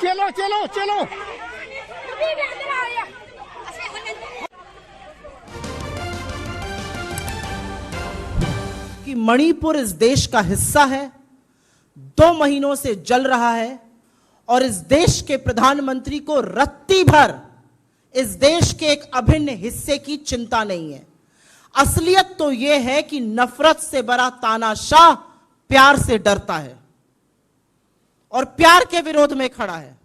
चलो चलो चलो। कि मणिपुर इस देश का हिस्सा है, 2 महीनों से जल रहा है और इस देश के प्रधानमंत्री को रत्ती भर इस देश के एक अभिन्न हिस्से की चिंता नहीं है। असलियत तो यह है कि नफरत से भरा तानाशाह प्यार से डरता है और प्यार के विरोध में खड़ा है।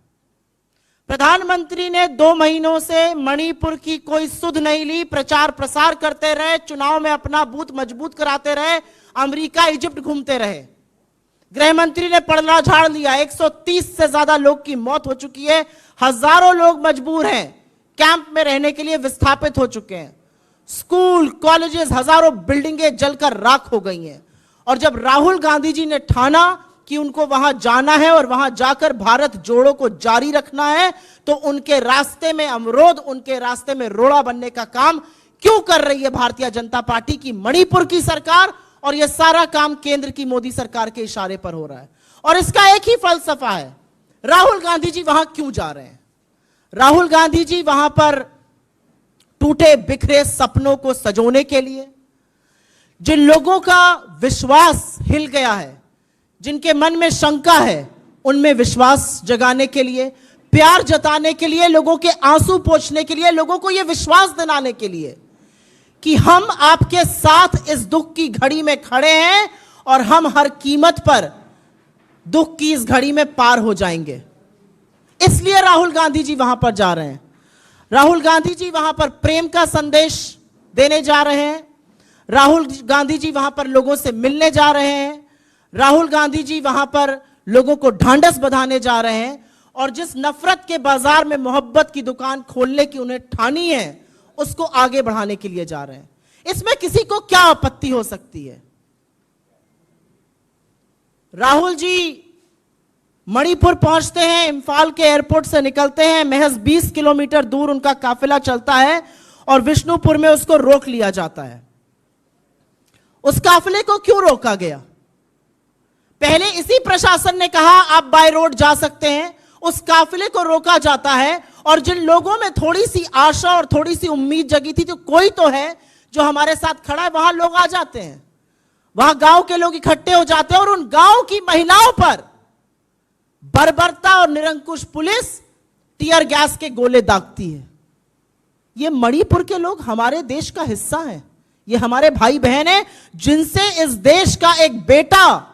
प्रधानमंत्री ने 2 महीनों से मणिपुर की कोई सुध नहीं ली, प्रचार प्रसार करते रहे, चुनाव में अपना बूथ मजबूत कराते रहे, अमेरिका इजिप्ट घूमते रहे। गृह मंत्री ने पलड़ा झाड़ लिया, 130 से ज्यादा लोग की मौत हो चुकी है, हजारों लोग मजबूर हैं, कैंप में रहने के लिए विस्थापित हो चुके हैं, स्कूल कॉलेजेस हजारों बिल्डिंगें जलकर राख हो गई हैं। और जब राहुल गांधी जी ने ठाना कि उनको वहां जाना है और वहां जाकर भारत जोड़ो को जारी रखना है, तो उनके रास्ते में अवरोध, उनके रास्ते में रोड़ा बनने का काम क्यों कर रही है भारतीय जनता पार्टी की मणिपुर की सरकार? और यह सारा काम केंद्र की मोदी सरकार के इशारे पर हो रहा है। और इसका एक ही फलसफा है, राहुल गांधी जी वहां क्यों जा रहे हैं? राहुल गांधी जी वहां पर टूटे बिखरे सपनों को सजोने के लिए, जिन लोगों का विश्वास हिल गया है, जिनके मन में शंका है, उनमें विश्वास जगाने के लिए, प्यार जताने के लिए, लोगों के आंसू पोंछने के लिए, लोगों को यह विश्वास दिलाने के लिए कि हम आपके साथ इस दुख की घड़ी में खड़े हैं और हम हर कीमत पर दुख की इस घड़ी में पार हो जाएंगे। इसलिए राहुल गांधी जी वहां पर जा रहे हैं। राहुल गांधी जी वहां पर प्रेम का संदेश देने जा रहे हैं। राहुल गांधी जी वहां पर लोगों से मिलने जा रहे हैं। राहुल गांधी जी वहां पर लोगों को ढांढस बंधाने जा रहे हैं। और जिस नफरत के बाजार में मोहब्बत की दुकान खोलने की उन्हें ठानी है, उसको आगे बढ़ाने के लिए जा रहे हैं। इसमें किसी को क्या आपत्ति हो सकती है? राहुल जी मणिपुर पहुंचते हैं, इंफाल के एयरपोर्ट से निकलते हैं, महज 20 किलोमीटर दूर उनका काफिला चलता है और विष्णुपुर में उसको रोक लिया जाता है। उस काफिले को क्यों रोका गया? पहले इसी प्रशासन ने कहा आप बाय रोड जा सकते हैं, उस काफिले को रोका जाता है। और जिन लोगों में थोड़ी सी आशा और थोड़ी सी उम्मीद जगी थी, तो कोई तो है जो हमारे साथ खड़ा है, वहां लोग आ जाते हैं, वहां गांव के लोग इकट्ठे हो जाते हैं और उन गांव की महिलाओं पर बर्बरता और निरंकुश पुलिस टीयर गैस के गोले दागती है। ये मणिपुर के लोग हमारे देश का हिस्सा हैं, ये हमारे भाई बहन हैं, जिनसे इस देश का एक बेटा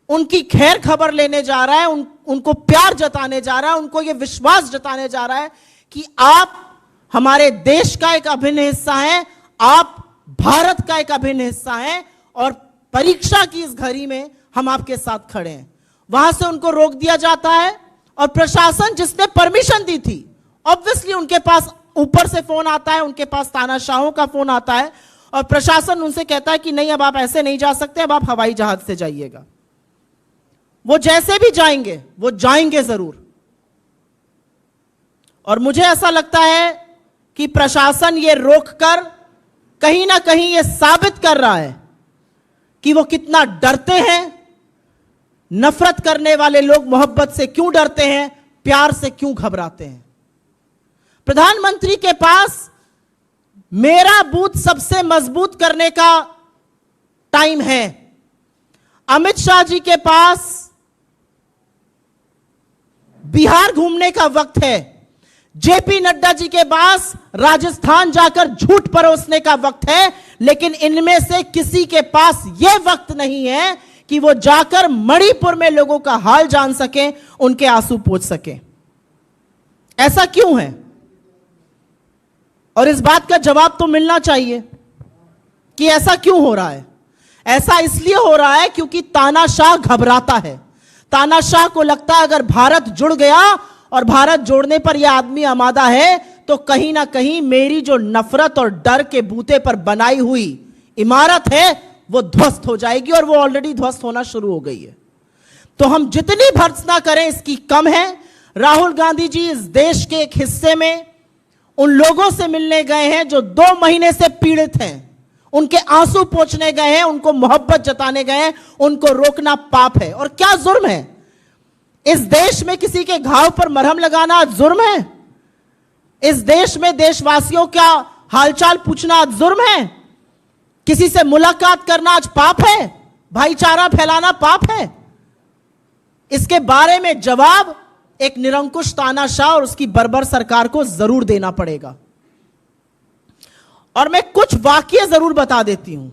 उनकी खैर खबर लेने जा रहा है, उनको प्यार जताने जा रहा है, उनको यह विश्वास जताने जा रहा है कि आप हमारे देश का एक अभिन्न हिस्सा हैं, आप भारत का एक अभिन्न हिस्सा हैं और परीक्षा की इस घड़ी में हम आपके साथ खड़े हैं। वहां से उनको रोक दिया जाता है और प्रशासन जिसने परमिशन दी थी, ऑब्वियसली उनके पास ऊपर से फोन आता है, उनके पास तानाशाहों का फोन आता है और प्रशासन उनसे कहता है कि नहीं, अब आप ऐसे नहीं जा सकते, अब आप हवाई जहाज से जाइएगा। वो जैसे भी जाएंगे, वो जाएंगे जरूर। और मुझे ऐसा लगता है कि प्रशासन ये रोककर कहीं ना कहीं ये साबित कर रहा है कि वो कितना डरते हैं। नफरत करने वाले लोग मोहब्बत से क्यों डरते हैं, प्यार से क्यों घबराते हैं। प्रधानमंत्री के पास मेरा बूथ सबसे मजबूत करने का टाइम है, अमित शाह जी के पास बिहार घूमने का वक्त है, जेपी नड्डा जी के पास राजस्थान जाकर झूठ परोसने का वक्त है। लेकिन इनमें से किसी के पास यह वक्त नहीं है कि वो जाकर मणिपुर में लोगों का हाल जान सके, उनके आंसू पोंछ सके। ऐसा क्यों है? और इस बात का जवाब तो मिलना चाहिए कि ऐसा क्यों हो रहा है। ऐसा इसलिए हो रहा है क्योंकि तानाशाह घबराता है। तानाशाह को लगता है अगर भारत जुड़ गया और भारत जोड़ने पर यह आदमी आमादा है तो कहीं ना कहीं मेरी जो नफरत और डर के बूते पर बनाई हुई इमारत है वो ध्वस्त हो जाएगी, और वो ऑलरेडी ध्वस्त होना शुरू हो गई है। तो हम जितनी भर्त्सना करें इसकी कम है। राहुल गांधी जी इस देश के एक हिस्से में उन लोगों से मिलने गए हैं जो 2 महीने से पीड़ित हैं, उनके आंसू पोंछने गए हैं, उनको मोहब्बत जताने गए हैं। उनको रोकना पाप है। और क्या जुर्म है? इस देश में किसी के घाव पर मरहम लगाना जुर्म है? इस देश में देशवासियों का हालचाल पूछना जुर्म है? किसी से मुलाकात करना आज पाप है? भाईचारा फैलाना पाप है? इसके बारे में जवाब एक निरंकुश तानाशाह और उसकी बर्बर सरकार को जरूर देना पड़ेगा। और मैं कुछ वाकये जरूर बता देती हूं।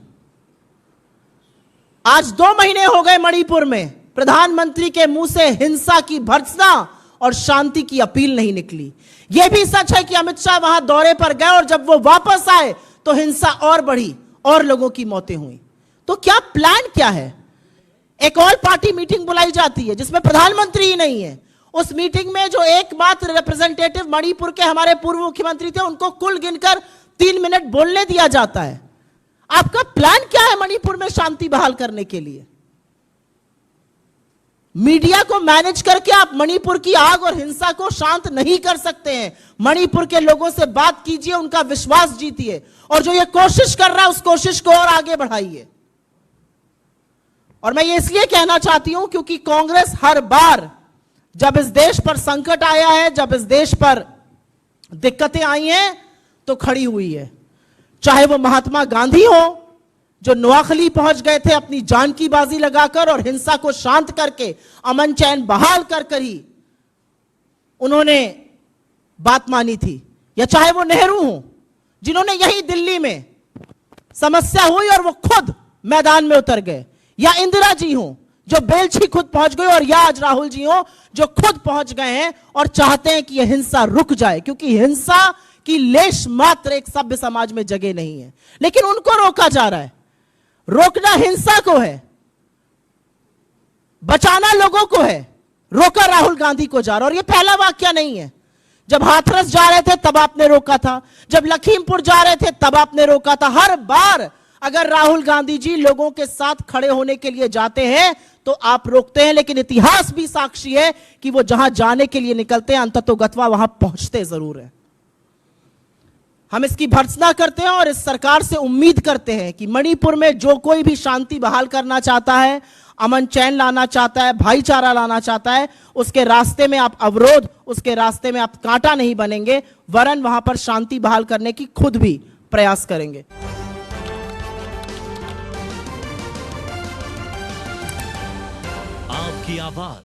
आज 2 महीने हो गए मणिपुर में प्रधानमंत्री के मुंह से हिंसा की भर्त्सना और शांति की अपील नहीं निकली। यह भी सच है कि अमित शाह वहां दौरे पर गए और जब वो वापस आए तो हिंसा और बढ़ी और लोगों की मौतें हुई। तो क्या प्लान क्या है? एक ऑल पार्टी मीटिंग बुलाई जाती है जिसमें प्रधानमंत्री ही नहीं है। उस मीटिंग में जो एकमात्र रिप्रेजेंटेटिव मणिपुर के हमारे पूर्व मुख्यमंत्री थे उनको कुल गिनकर 3 मिनट बोलने दिया जाता है। आपका प्लान क्या है मणिपुर में शांति बहाल करने के लिए? मीडिया को मैनेज करके आप मणिपुर की आग और हिंसा को शांत नहीं कर सकते हैं। मणिपुर के लोगों से बात कीजिए, उनका विश्वास जीतिए, और जो ये कोशिश कर रहा है उस कोशिश को और आगे बढ़ाइए। और मैं ये इसलिए कहना चाहती हूं क्योंकि कांग्रेस हर बार जब इस देश पर संकट आया है, जब इस देश पर दिक्कतें आई हैं, तो खड़ी हुई है। चाहे वो महात्मा गांधी हो जो नोआखली पहुंच गए थे अपनी जान की बाजी लगाकर और हिंसा को शांत करके अमन चैन बहाल कर ही उन्होंने बात मानी थी, या चाहे वो नेहरू हो जिन्होंने यही दिल्ली में समस्या हुई और वो खुद मैदान में उतर गए, या इंदिरा जी हो जो बेलछी खुद पहुंच गए, और या आज राहुल जी हो जो खुद पहुंच गए हैं और चाहते हैं कि यह हिंसा रुक जाए, क्योंकि हिंसा की लेश मात्र एक सभ्य समाज में जगह नहीं है। लेकिन उनको रोका जा रहा है। रोकना हिंसा को है, बचाना लोगों को है। रोका राहुल गांधी को जा रहा। और यह पहला वाकया नहीं है। जब हाथरस जा रहे थे तब आपने रोका था, जब लखीमपुर जा रहे थे तब आपने रोका था। हर बार अगर राहुल गांधी जी लोगों के साथ खड़े होने के लिए जाते हैं तो आप रोकते हैं, लेकिन इतिहास भी साक्षी है कि वो जहां जाने के लिए निकलते हैं अंततोगत्वा वहां पहुंचते जरूर है। हम इसकी भर्त्सना करते हैं और इस सरकार से उम्मीद करते हैं कि मणिपुर में जो कोई भी शांति बहाल करना चाहता है, अमन चैन लाना चाहता है, भाईचारा लाना चाहता है, उसके रास्ते में आप अवरोध, उसके रास्ते में आप कांटा नहीं बनेंगे, वरन वहां पर शांति बहाल करने की खुद भी प्रयास करेंगे। आपकी आवाज